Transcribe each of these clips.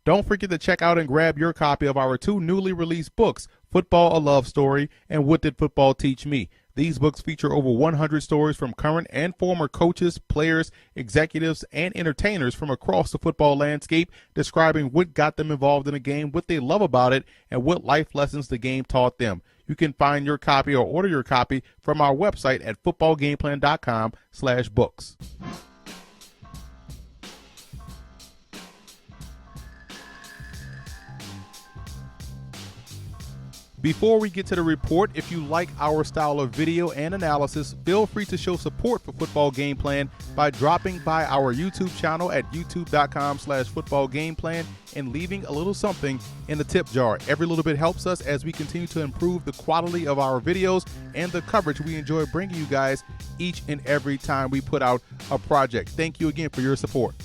Don't forget to check out and grab your copy of our 2 newly released books, Football, a Love Story, and What Did Football Teach Me? These books feature over 100 stories from current and former coaches, players, executives, and entertainers from across the football landscape, describing what got them involved in the game, what they love about it, and what life lessons the game taught them. You can find your copy or order your copy from our website at footballgameplan.com/books. Before we get to the report, if you like our style of video and analysis, feel free to show support for Football Game Plan by dropping by our YouTube channel at youtube.com/footballgameplan and leaving a little something in the tip jar. Every little bit helps us as we continue to improve the quality of our videos and the coverage we enjoy bringing you guys each and every time we put out a project. Thank you again for your support.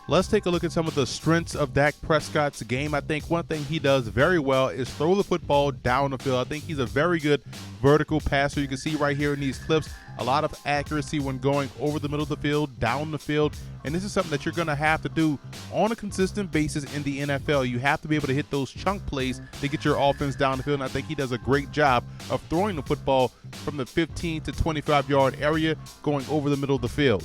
Let's take a look at some of the strengths of Dak Prescott's game. I think one thing he does very well is throw the football down the field. I think he's a very good vertical passer. You can see right here in these clips, a lot of accuracy when going over the middle of the field, down the field. And this is something that you're going to have to do on a consistent basis in the NFL. You have to be able to hit those chunk plays to get your offense down the field. And I think he does a great job of throwing the football from the 15 to 25-yard area going over the middle of the field.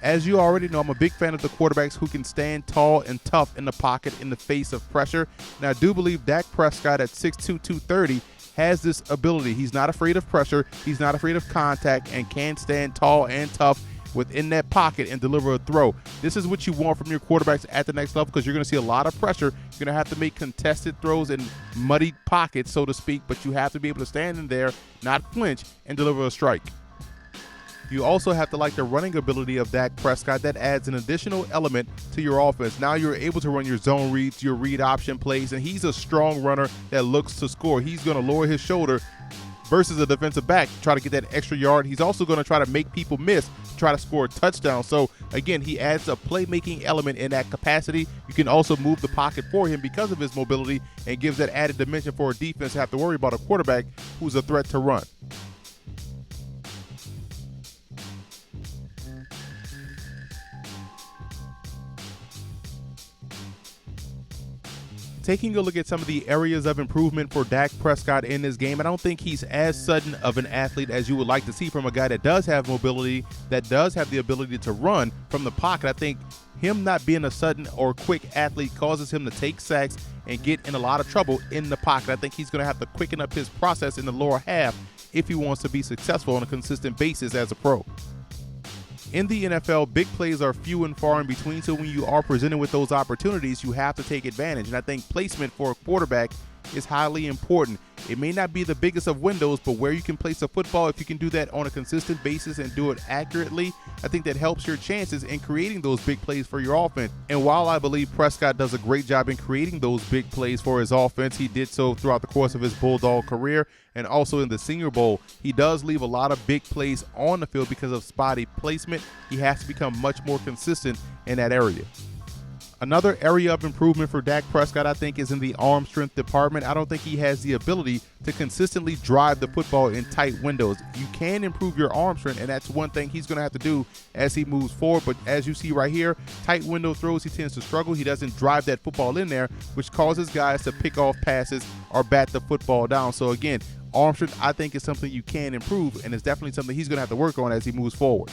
As you already know, I'm a big fan of the quarterbacks who can stand tall and tough in the pocket in the face of pressure. And I do believe Dak Prescott at 6'2", 230 has this ability. He's not afraid of pressure. He's not afraid of contact and can stand tall and tough within that pocket and deliver a throw. This is what you want from your quarterbacks at the next level because you're going to see a lot of pressure. You're going to have to make contested throws in muddy pockets, so to speak, but you have to be able to stand in there, not flinch, and deliver a strike. You also have to like the running ability of Dak Prescott. That adds an additional element to your offense. Now you're able to run your zone reads, your read option plays, and he's a strong runner that looks to score. He's going to lower his shoulder versus a defensive back, try to get that extra yard. He's also going to try to make people miss, try to score a touchdown. So, again, he adds a playmaking element in that capacity. You can also move the pocket for him because of his mobility and gives that added dimension for a defense to have to worry about a quarterback who's a threat to run. Taking a look at some of the areas of improvement for Dak Prescott in this game, I don't think he's as sudden of an athlete as you would like to see from a guy that does have mobility, that does have the ability to run from the pocket. I think him not being a sudden or quick athlete causes him to take sacks and get in a lot of trouble in the pocket. I think he's going to have to quicken up his process in the lower half if he wants to be successful on a consistent basis as a pro. In the NFL, big plays are few and far in between, so when you are presented with those opportunities, you have to take advantage. And I think placement for a quarterback is highly important. It may not be the biggest of windows, but where you can place a football, if you can do that on a consistent basis and do it accurately, I think that helps your chances in creating those big plays for your offense. And while I believe Prescott does a great job in creating those big plays for his offense, he did so throughout the course of his Bulldog career and also in the Senior Bowl, he does leave a lot of big plays on the field because of spotty placement. He has to become much more consistent in that area. Another area of improvement for Dak Prescott, I think, is in the arm strength department. I don't think he has the ability to consistently drive the football in tight windows. You can improve your arm strength, and that's one thing he's going to have to do as he moves forward. But as you see right here, tight window throws, he tends to struggle. He doesn't drive that football in there, which causes guys to pick off passes or bat the football down. So again, arm strength, I think, is something you can improve, and it's definitely something he's going to have to work on as he moves forward.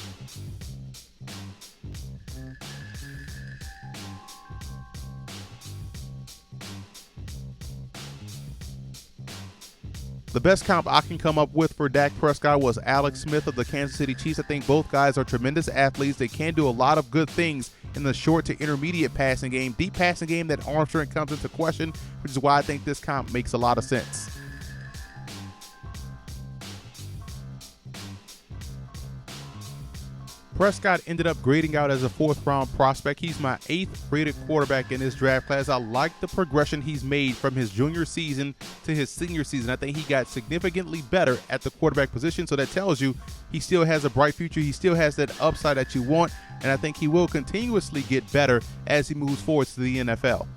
The best comp I can come up with for Dak Prescott was Alex Smith of the Kansas City Chiefs. I think both guys are tremendous athletes. They can do a lot of good things in the short to intermediate passing game. Deep passing game, that arm strength comes into question, which is why I think this comp makes a lot of sense. Prescott ended up grading out as a 4th-round prospect. He's my 8th rated quarterback in this draft class. I like the progression he's made from his junior season to his senior season. I think he got significantly better at the quarterback position, so that tells you he still has a bright future. He still has that upside that you want, and I think he will continuously get better as he moves forward to the NFL.